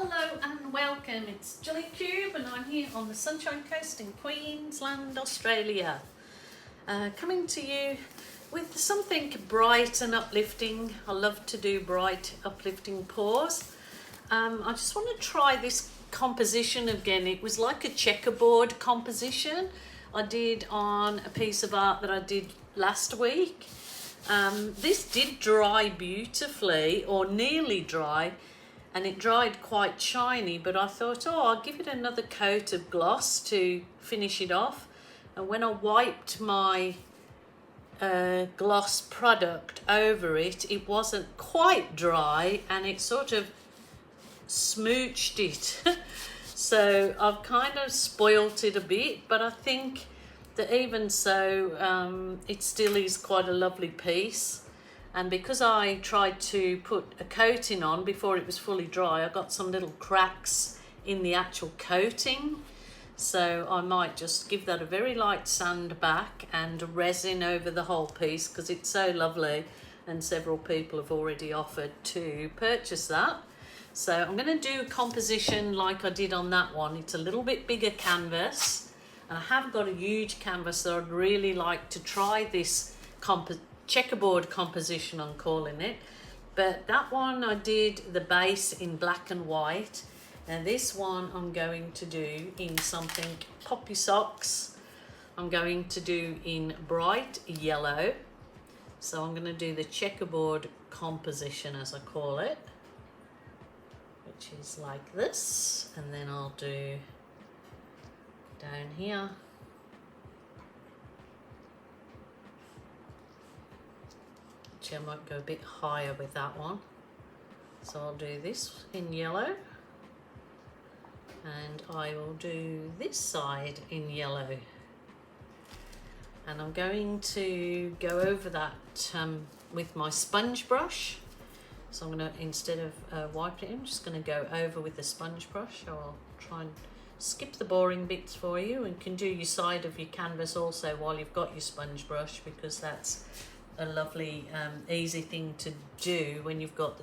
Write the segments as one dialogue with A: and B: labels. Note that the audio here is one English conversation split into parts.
A: Hello and welcome, it's Gillykube and I'm here on the Sunshine Coast in Queensland, Australia. Coming to you with something bright and uplifting. I love to do bright, uplifting pours. I just want to try this composition again. It was like a checkerboard composition I did on a piece of art that I did last week. This did dry beautifully, or nearly dry, and it dried quite shiny, but I thought, I'll give it another coat of gloss to finish it off. And when I wiped my gloss product over it, it wasn't quite dry and it sort of smooched it. So I've kind of spoilt it a bit, but I think that even so, it still is quite a lovely piece. And because I tried to put a coating on before it was fully dry, I got some little cracks in the actual coating. So I might just give that a very light sand back and resin over the whole piece because it's so lovely, and several people have already offered to purchase that. So I'm going to do a composition like I did on that one. It's a little bit bigger canvas, and I have got a huge canvas that I'd really like to try this checkerboard composition, I'm calling it. But that one I did the base in black and white, and this one I'm going to do in something poppy socks. I'm going to do in bright yellow. So I'm going to do the checkerboard composition, as I call it, which is like this, and then I'll do down here. I might go a bit higher with that one. So I'll do this in yellow, and I will do this side in yellow. And I'm going to go over that with my sponge brush. So I'm going to, instead of wiping it, I'm just going to go over with the sponge brush. So I'll try and skip the boring bits for you, and can do your side of your canvas also while you've got your sponge brush, because that's a lovely easy thing to do when you've got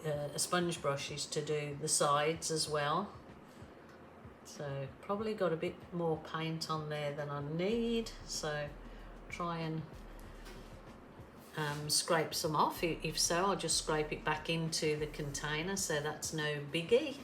A: a sponge brush, is to do the sides as well. So probably got a bit more paint on there than I need, so try and scrape some off. If so, I'll just scrape it back into the container, so that's no biggie.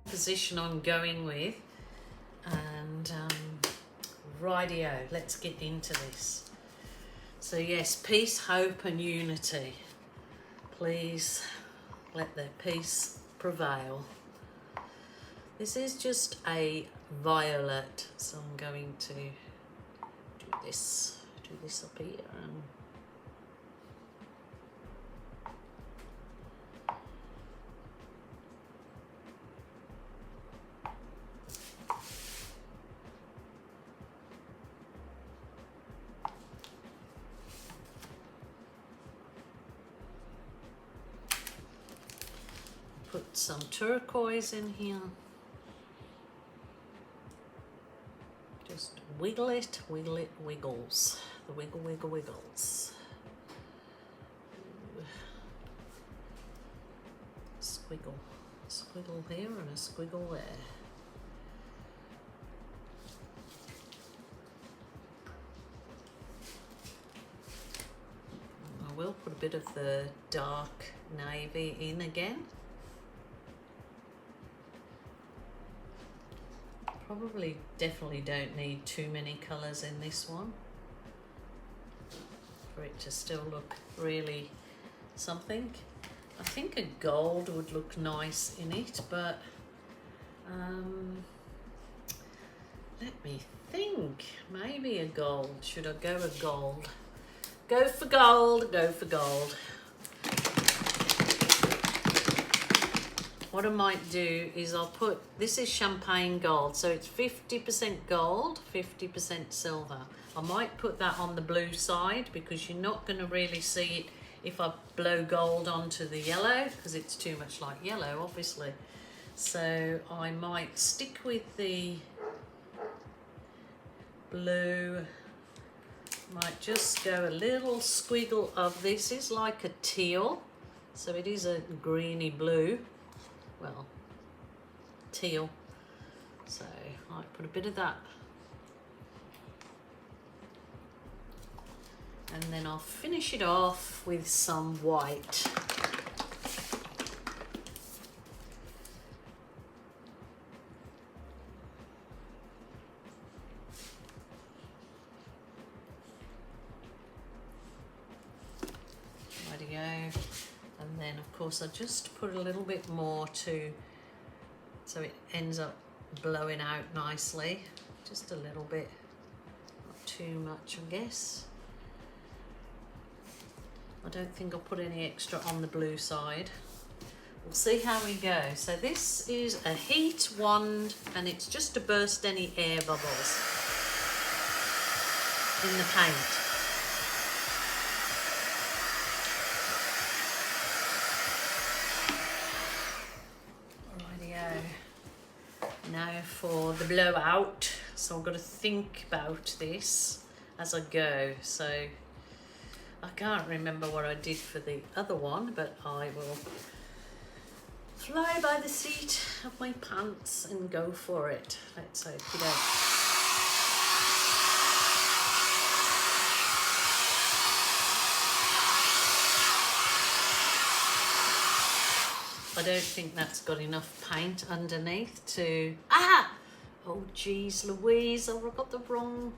A: Position I'm going with, and rightio, let's get into this. So yes, peace, hope and unity. Please let the peace prevail. This is just a violet, so I'm going to do this up here, and put some turquoise in here. Just wiggle it, wiggles. The wiggle, wiggle, wiggles. Squiggle. Squiggle here and a squiggle there. I will put a bit of the dark navy in again. Probably definitely don't need too many colours in this one for it to still look really something. I think a gold would look nice in it, but let me think. Maybe a gold. Should I go a gold? Go for gold, go for gold. what I might do is I'll put, this is champagne gold, so it's 50% gold, 50% silver. I might put that on the blue side because you're not going to really see it if I blow gold onto the yellow, because it's too much like yellow, obviously. So I might stick with the blue, might just go a little squiggle of, this is like a teal, so it is a greeny blue, well, teal, so I might put a bit of that, and then I'll finish it off with some white. And then of course I just put a little bit more to, so it ends up blowing out nicely, just a little bit, not too much I guess. I don't think I'll put any extra on the blue side. We'll see how we go. So this is a heat wand, and it's just to burst any air bubbles in the paint. Now for the blowout, so I've got to think about this as I go. So I can't remember what I did for the other one, but I will fly by the seat of my pants and go for it. Let's hope you don't. I don't think that's got enough paint underneath to... Oh, geez, Louise, I got the wrong...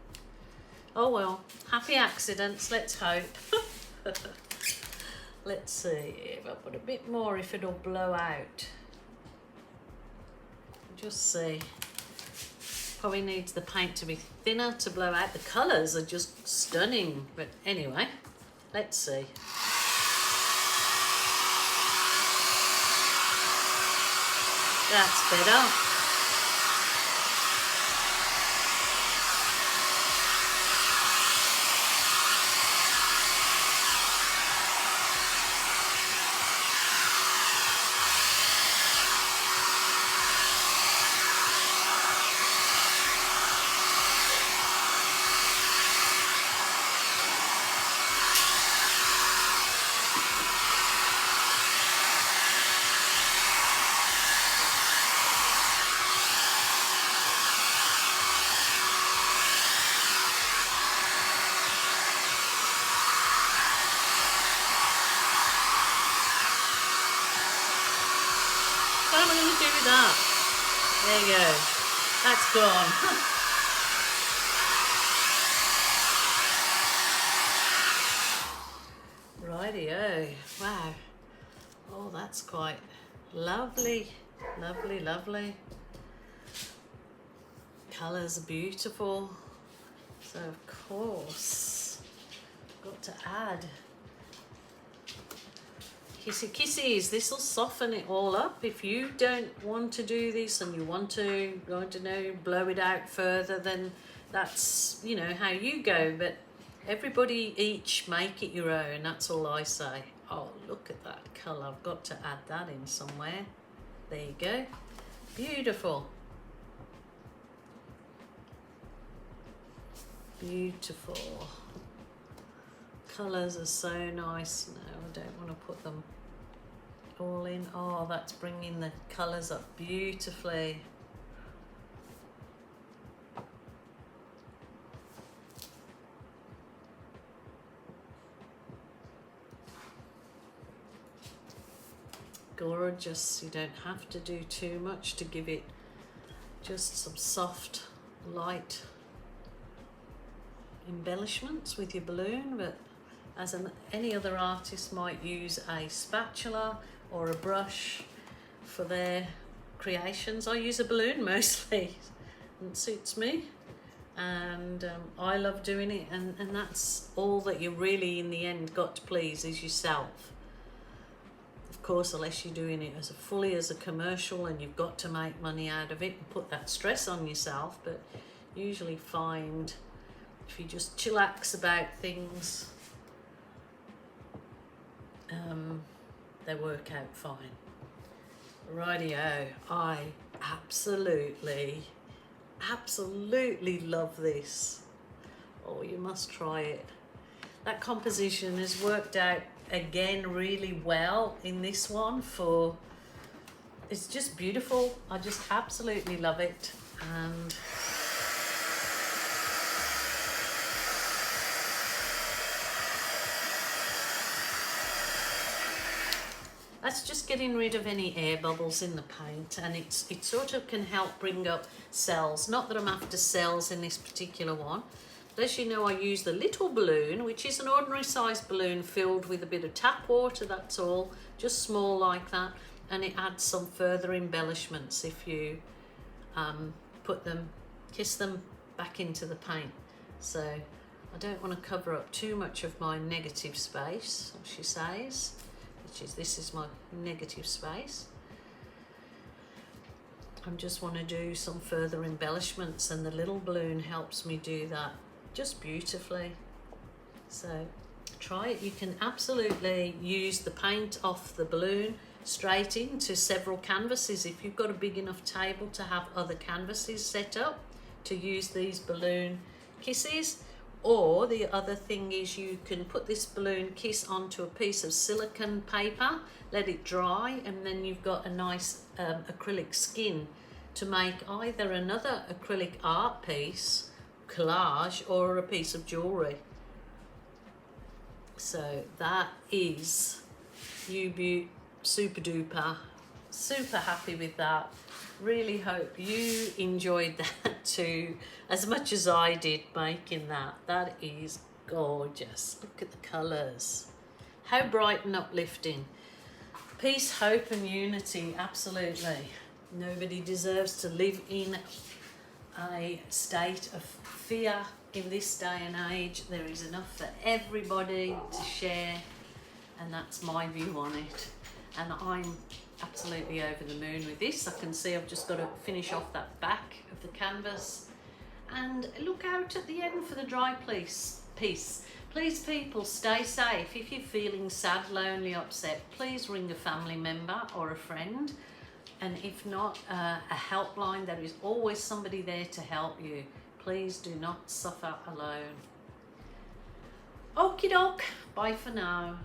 A: Oh, well, happy accidents, let's hope. Let's see if I put a bit more, if it'll blow out. Just see. Probably needs the paint to be thinner to blow out. The colours are just stunning, but anyway, let's see. That's better. What am I going to do with that? There you go. That's gone. Rightio. Wow. Oh, that's quite lovely. Lovely, lovely. Colours are beautiful. So, of course, got to add kissy kissies. This will soften it all up. If you don't want to do this and you want to, I don't know, blow it out further, then that's, you know, how you go. But everybody each make it your own. That's all I say. Oh, look at that colour. I've got to add that in somewhere. There you go. Beautiful. Beautiful. Colours are so nice. No, I don't want to put them all in. Oh, that's bringing the colours up beautifully. Gorgeous. You don't have to do too much to give it just some soft, light embellishments with your balloon, but as any other artist might use a spatula or a brush for their creations. I use a balloon mostly. It suits me, and I love doing it, and that's all that you really in the end got to please is yourself. Of course, unless you're doing it as fully as a commercial and you've got to make money out of it and put that stress on yourself. But usually find if you just chillax about things, they work out fine. Rightio, I absolutely love this. Oh, you must try it. That composition has worked out again really well in this one. It's just beautiful. I just absolutely love it. And that's just getting rid of any air bubbles in the paint, and it sort of can help bring up cells. Not that I'm after cells in this particular one. But as you know, I use the little balloon, which is an ordinary size balloon filled with a bit of tap water, that's all, just small like that, and it adds some further embellishments if you kiss them back into the paint. So I don't want to cover up too much of my negative space, she says. This is my negative space. I just want to do some further embellishments, and the little balloon helps me do that just beautifully. So try it. You can absolutely use the paint off the balloon straight into several canvases if you've got a big enough table to have other canvases set up to use these balloon kisses. Or the other thing is you can put this balloon kiss onto a piece of silicone paper, let it dry, and then you've got a nice acrylic skin to make either another acrylic art piece, collage, or a piece of jewellery. So that is super duper, super happy with that. Really hope you enjoyed that too, as much as I did making that. That is gorgeous. Look at the colours. How bright and uplifting. Peace, hope and unity, absolutely. Nobody deserves to live in a state of fear in this day and age. There is enough for everybody to share, and that's my view on it. And I'm absolutely over the moon with this. I can see I've just got to finish off that back of the canvas and look out at the end for the dry piece. Please people, stay safe. If you're feeling sad, lonely, upset, please ring a family member or a friend, and if not, a helpline. There is always somebody there to help you. Please do not suffer alone. Okie doke, bye for now.